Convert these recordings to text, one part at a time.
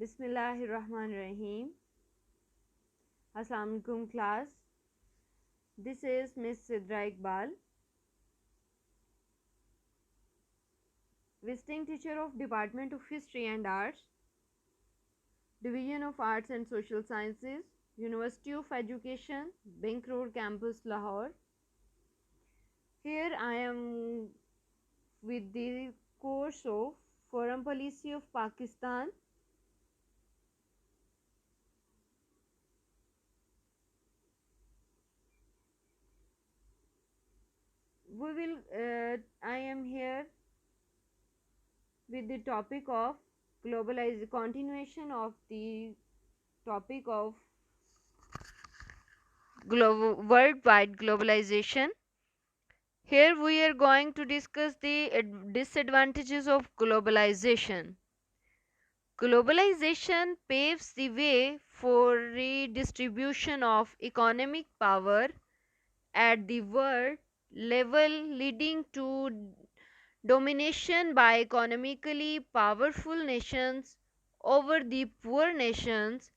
Bismillahirrahmanirrahim. Assalamu alaikum class. This is Miss Sidra Iqbal, visiting teacher of Department of History and Arts, Division of Arts and Social Sciences, University of Education, Bank Road Campus, Lahore. Here I am with the course of Foreign Policy of Pakistan. I am here with the topic of continuation of the topic of worldwide globalization. Here we are going to discuss the disadvantages of globalization. Globalization paves the way for redistribution of economic power at the world level, leading to domination by economically powerful nations over the poor nations.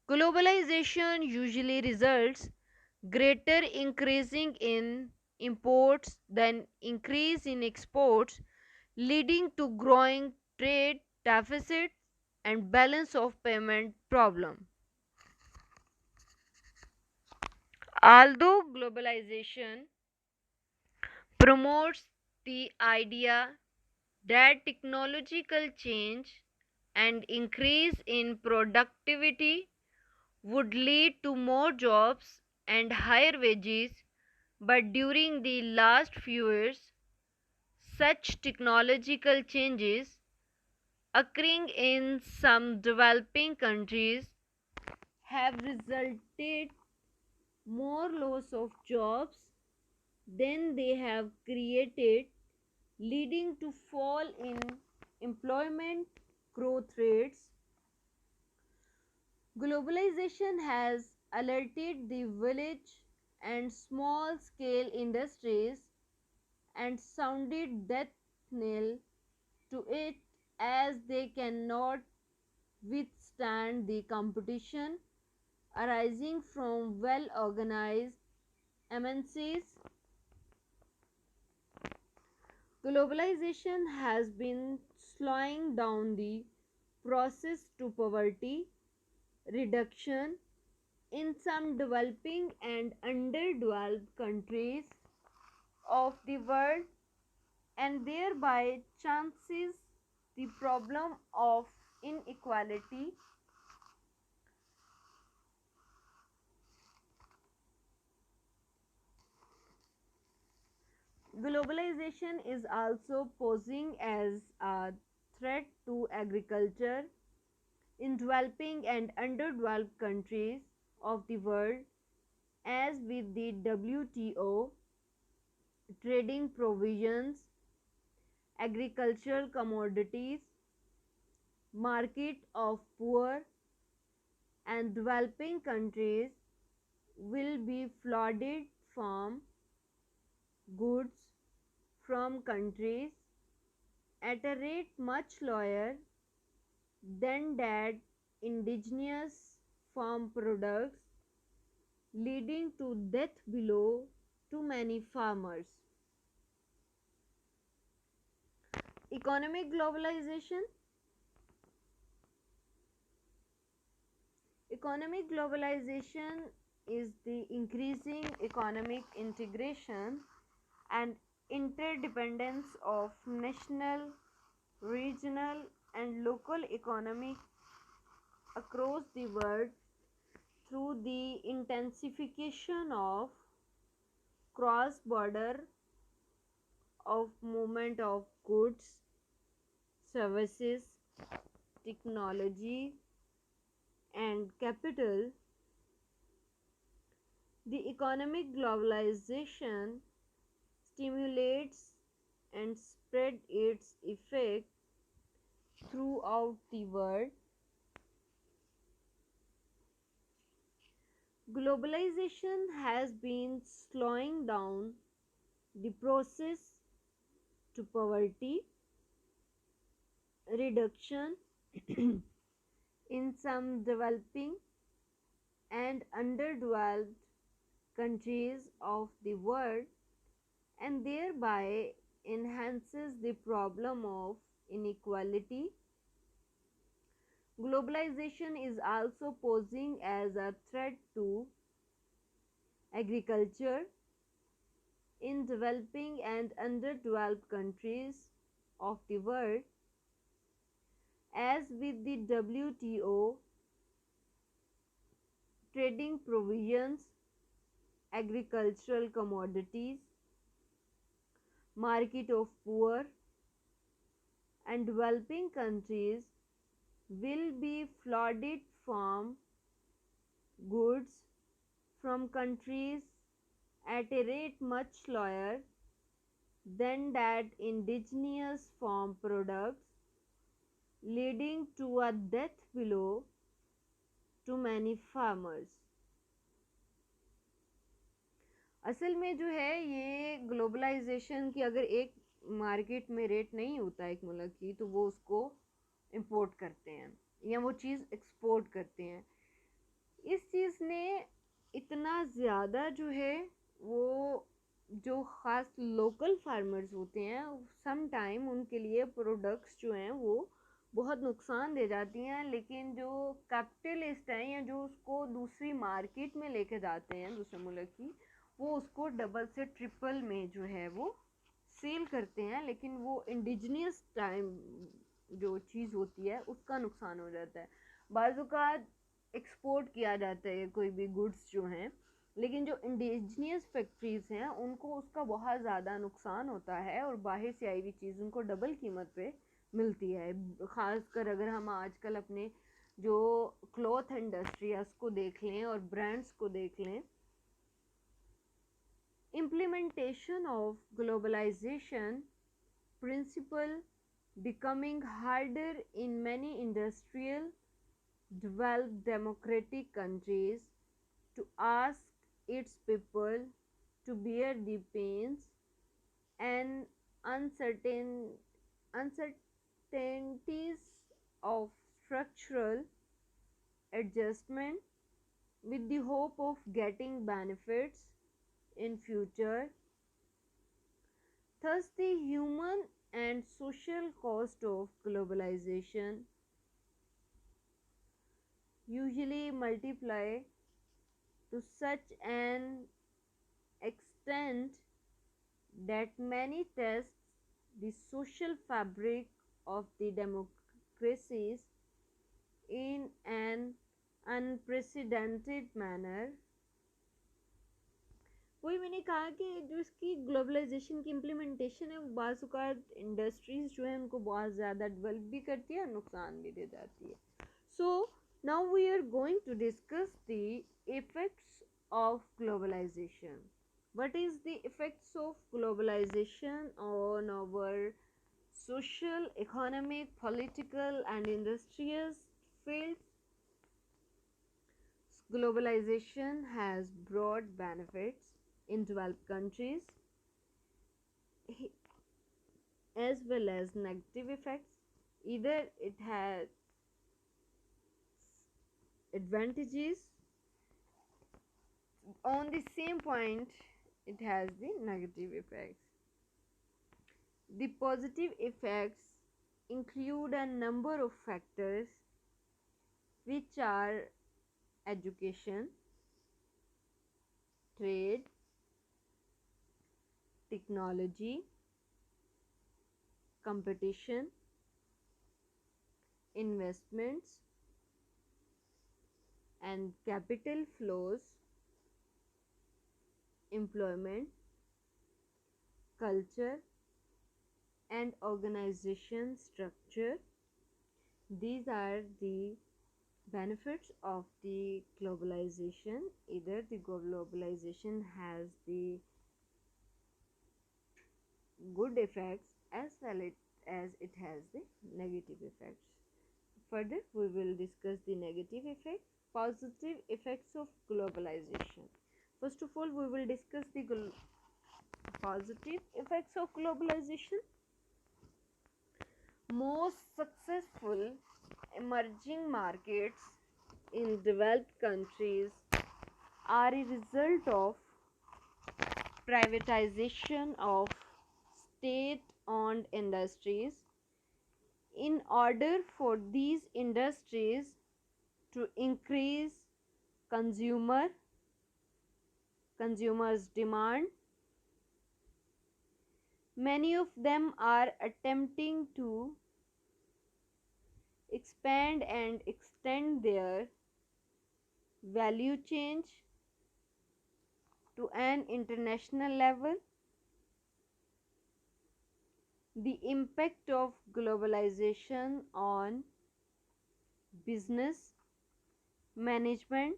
Globalization usually results greater increasing in imports than increase in exports, leading to growing trade deficits and balance of payment problem. Although globalization promotes the idea that technological change and increase in productivity would lead to more jobs and higher wages, but during the last few years, such technological changes occurring in some developing countries have resulted more loss of jobs than they have created, leading to fall in employment growth rates. Globalization has alerted the village and small scale industries and sounded death knell to it, as they cannot withstand the competition arising from well organized MNCs. Globalization has been slowing down the process to poverty reduction in some developing and underdeveloped countries of the world, and thereby chances the problem of inequality. Globalization is also posing as a threat to agriculture in developing and underdeveloped countries of the world, as with the WTO trading provisions, agricultural commodities, market of poor and developing countries will be flooded from goods from countries at a rate much lower than that indigenous farm products, leading to death below to many farmers. Economic globalization. Economic globalization is the increasing economic integration and interdependence of national, regional, and local economy across the world through the intensification of cross border of movement of goods, services, technology, and capital. The economic globalization stimulates and spread its effect throughout the world. Globalization has been slowing down the process to poverty reduction in some developing and underdeveloped countries of the world, and thereby enhances the problem of inequality. Globalization is also posing as a threat to agriculture in developing and underdeveloped countries of the world. As with the WTO trading provisions, agricultural commodities, market of poor and developing countries will be flooded from goods from countries at a rate much lower than that indigenous farm products, leading to a death blow to many farmers. असल में जो है ये globalisation की अगर एक market में rate नहीं होता एक मुल्क की तो वो उसको इंपोर्ट करते हैं या वो चीज़ एक्सपोर्ट करते हैं। इस चीज़ ने इतना ज़्यादा जो है वो जो ख़ास लोकल फार्मर्स होते हैं सम टाइम उनके लिए प्रोडक्ट्स जो हैं वो बहुत नुकसान दे जाती हैं, लेकिन जो कैपिटलिस्ट हैं या जो उसको दूसरी मार्केट में लेके जाते हैं दूसरे मुल्क की, वो उसको डबल से ट्रिपल में जो है वो सेल करते हैं, लेकिन वो इंडिजिनियस टाइम जो चीज़ होती है उसका नुकसान हो जाता है। बाज़ एक्सपोर्ट किया जाता है कोई भी गुड्स जो हैं, लेकिन जो इंडिजिनियस फैक्ट्रीज़ हैं उनको उसका बहुत ज़्यादा नुकसान होता है और बाहर से आई हुई चीज़ उनको डबल कीमत पे मिलती है। ख़ासकर अगर हम आजकल अपने जो क्लॉथ इंडस्ट्री है उसको देख लें और ब्रांड्स को देख लें, implementation of globalization principle becoming harder in many industrial developed democratic countries to ask its people to bear the pains and uncertainties of structural adjustment with the hope of getting benefits in future. Thus, the human and social cost of globalization usually multiply to such an extent that many test the social fabric of the democracies in an unprecedented manner. वही मैंने कहा कि जो इसकी globalisation की implementation है वो बाज़ इंडस्ट्रीज़ जो है उनको बहुत ज़्यादा डेवलप भी करती है और नुकसान भी दे जाती है। So now we are going to discuss the effects of globalisation. What is the effects of globalization on our social, economic, political and industrial fields? Globalization has broad benefits in developed countries as well as negative effects. Either it has advantages, on the same point it has the negative effects. The positive effects include a number of factors which are education, trade, technology, competition, investments and capital flows, employment, culture and organization structure. These are the benefits of the globalization. Either the globalization has the good effects as well as it has the negative effects. Further, we will discuss the negative effects. Positive effects of globalization. First of all, we will discuss the positive effects of globalization. Most successful emerging markets in developed countries are a result of privatization of state owned industries. In order for these industries to increase consumer consumers demand, many of them are attempting to expand and extend their value chain to an international level. The impact of globalization on business management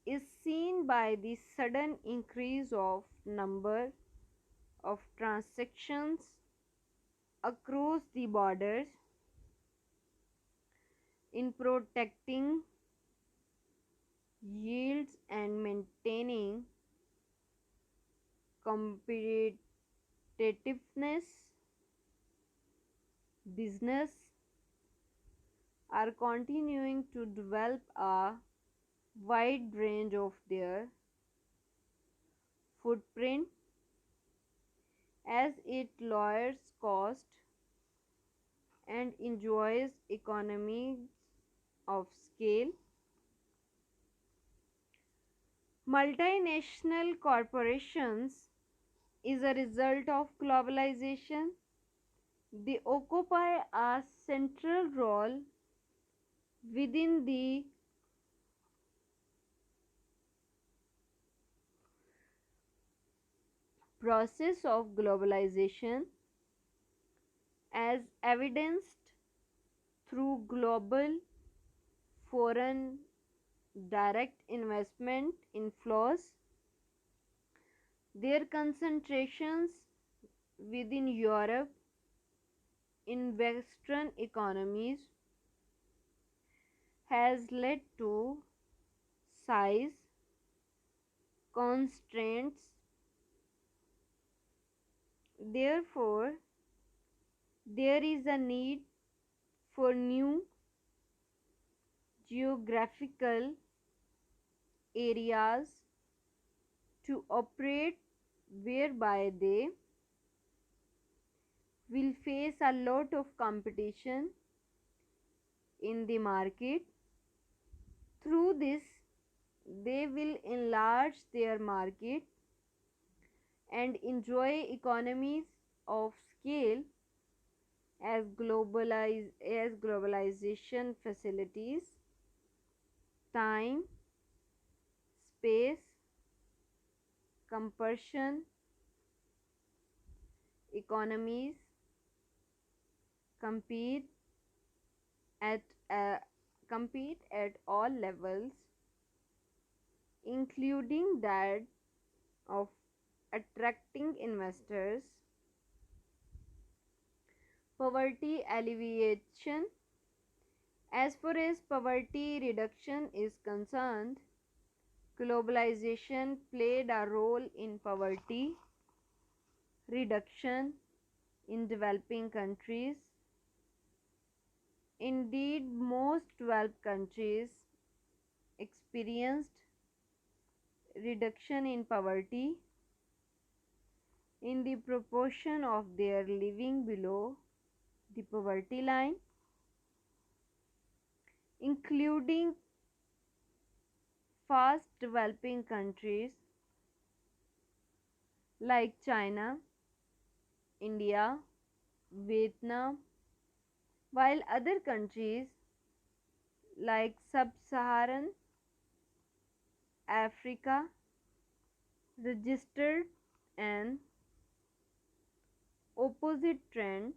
is seen by the sudden increase of number of transactions across the borders in protecting yields and maintaining competitiveness. Business are continuing to develop a wide range of their footprint as it lowers cost and enjoys economies of scale. Multinational corporations is a result of globalization. They occupy a central role within the process of globalization as evidenced through global foreign direct investment inflows. Their concentrations within Europe in Western economies has led to size constraints. Therefore, there is a need for new geographical areas to operate whereby they will face a lot of competition in the market. Through this, they will enlarge their market and enjoy economies of scale as globalization facilities time, space, compression economies compete at uh, compete at all levels, including that of attracting investors. Poverty alleviation. As far as poverty reduction is concerned, globalization played a role in poverty reduction in developing countries. Indeed, most developed countries experienced reduction in poverty in the proportion of their living below the poverty line, including fast developing countries like China, India, Vietnam, while other countries like Sub-Saharan Africa registered an opposite trend.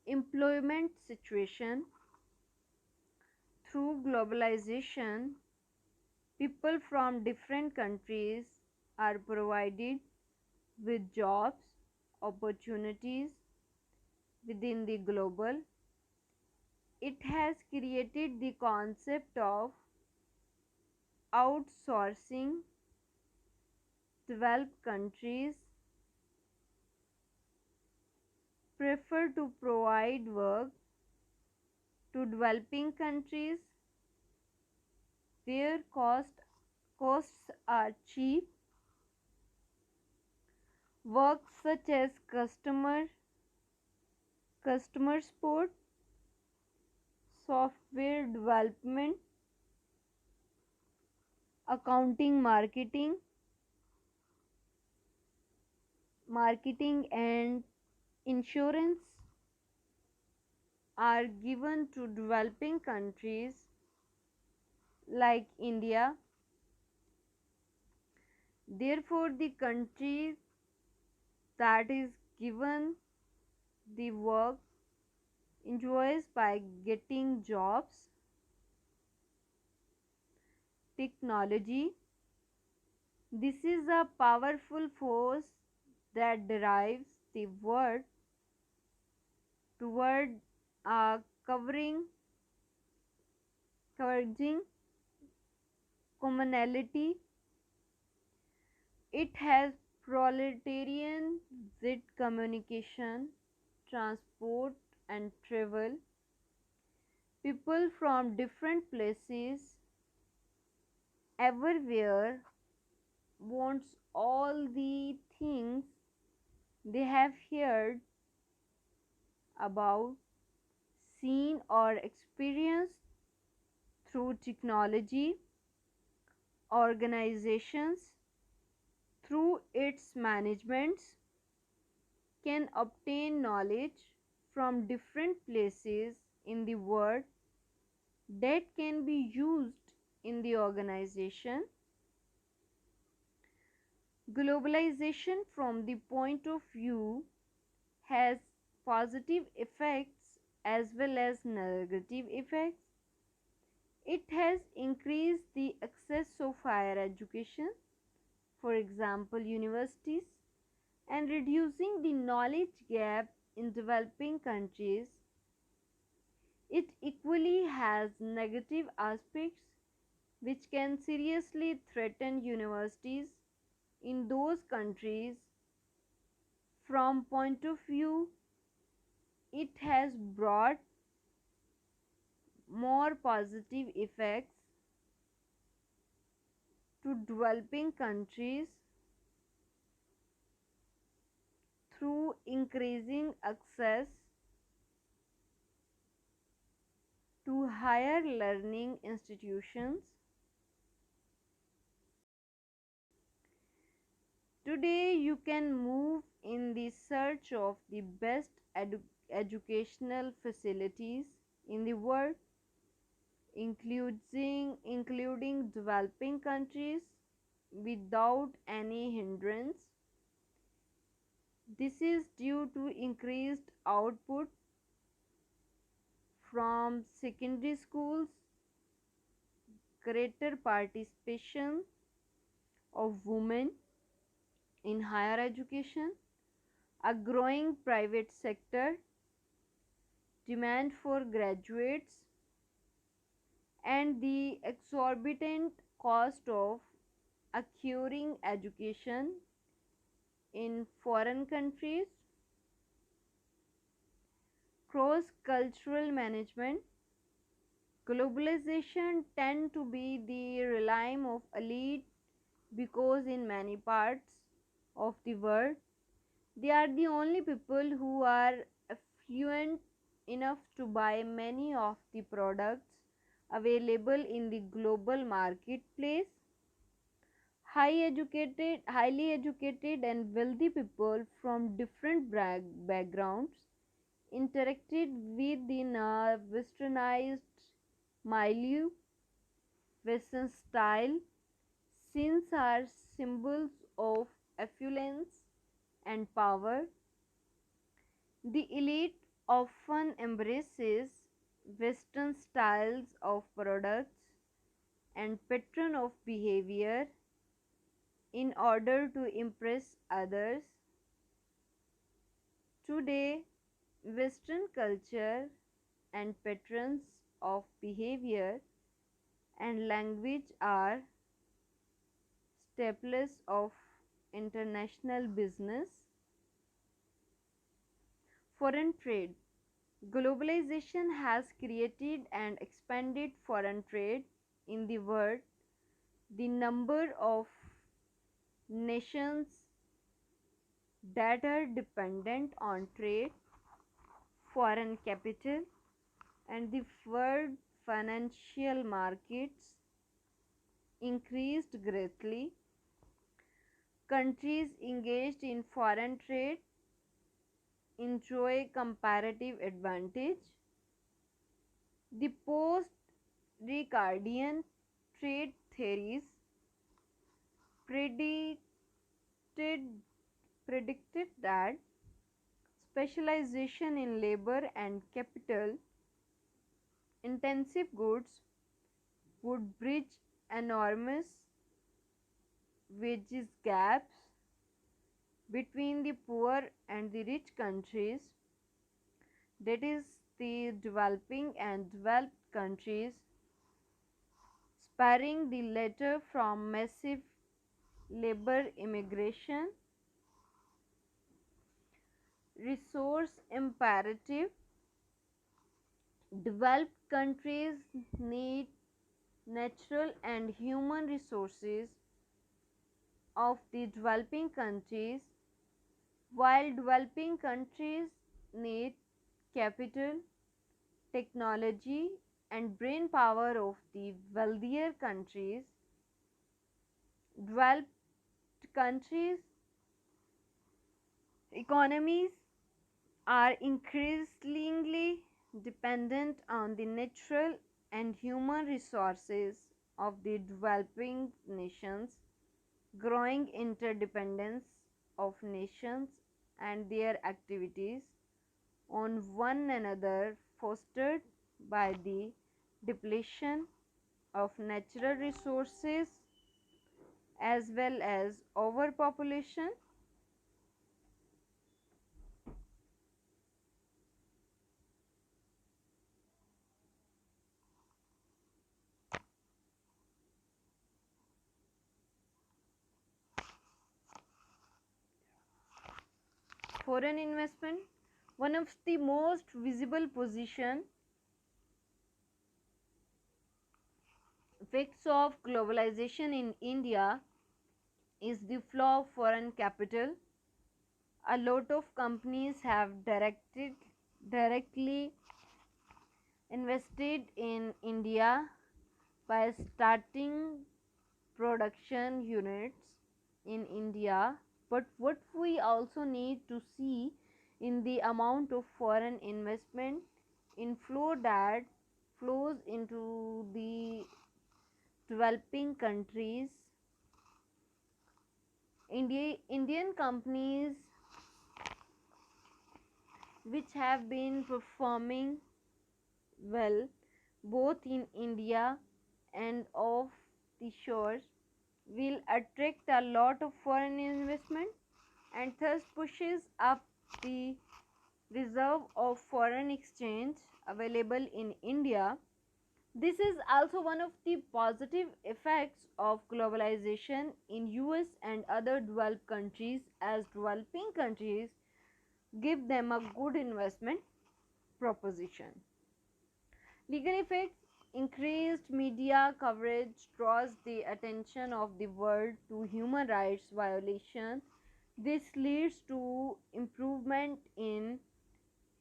Employment situation. Through globalization, people from different countries are provided with jobs, opportunities within the global. It has created the concept of outsourcing developed countries prefer to provide work to developing countries where costs are cheap. Work such as customer support, software development, accounting, marketing and insurance are given to developing countries like India. Therefore, the country that is given the work enjoys by getting jobs, technology. This is a powerful force that drives the world toward covering converging commonality. It has proletarian with communication, transport and travel. People from different places everywhere wants all the things they have heard about, seen or experienced through technology, organizations, through its managements, can obtain knowledge from different places in the world that can be used in the organization. Globalization, from the point of view, has positive effects as well as negative effects. It has increased the access of higher education, for example, universities, and reducing the knowledge gap in developing countries. It equally has negative aspects which can seriously threaten universities in those countries. From point of view, it has brought more positive effects to developing countries through increasing access to higher learning institutions. Today, you can move in the search of the best educational facilities in the world, including developing countries, without any hindrance. This is due to increased output from secondary schools, greater participation of women in higher education, a growing private sector, demand for graduates, and the exorbitant cost of acquiring education in foreign countries. Cross cultural management. Globalization tend to be the realm of elite because in many parts of the world they are the only people who are affluent enough to buy many of the products available in the global marketplace. Highly educated and wealthy people from different backgrounds interacted within a westernized milieu. Western style scenes are symbols of affluence and power. The elite often embraces Western styles of products and pattern of behavior in order to impress others. Today, Western culture and patterns of behavior and language are staples of international business. Foreign trade. Globalization has created and expanded foreign trade in the world. The number of nations that are dependent on trade, foreign capital, and the world financial markets increased greatly. Countries engaged in foreign trade enjoy comparative advantage. The post Ricardian trade theories predicted, predicted that specialization in labor and capital intensive goods would bridge enormous wages gaps between the poor and the rich countries, that is, the developing and developed countries, sparing the latter from massive labor immigration. Resource imperative. Developed countries need natural and human resources of the developing countries, while developing countries need capital, technology, and brain power of the wealthier countries. Developed countries' economies are increasingly dependent on the natural and human resources of the developing nations. Growing interdependence of nations and their activities on one another, fostered by the depletion of natural resources as well as overpopulation. Foreign investment, one of the most visible position effects of globalization in India is the flow of foreign capital. A lot of companies have directly invested in India by starting production units in India. But what we also need to see in the amount of foreign investment inflow that flows into the developing countries. Indian companies which have been performing well both in India and off the shores will attract a lot of foreign investment and thus pushes up the reserve of foreign exchange available in India. This is also one of the positive effects of globalization in US and other developed countries, as developing countries give them a good investment proposition. Legal effects. Increased media coverage draws the attention of the world to human rights violations. This leads to improvement in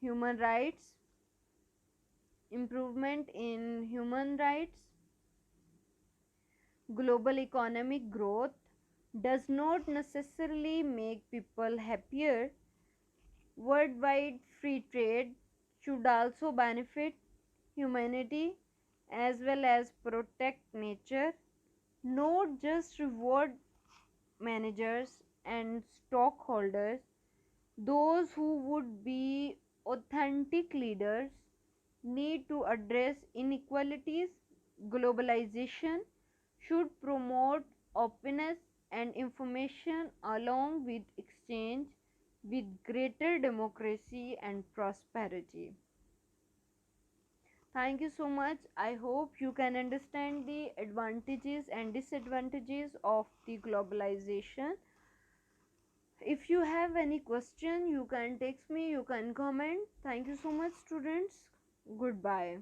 human rights, improvement in human rights. Global economic growth does not necessarily make people happier. Worldwide free trade should also benefit humanity as well as protect nature, not just reward managers and stockholders. Those who would be authentic leaders need to address inequalities. Globalization should promote openness and information along with exchange with greater democracy and prosperity. Thank you so much. I hope you can understand the advantages and disadvantages of the globalization. If you have any question, you can text me, you can comment. Thank you so much, students. Goodbye.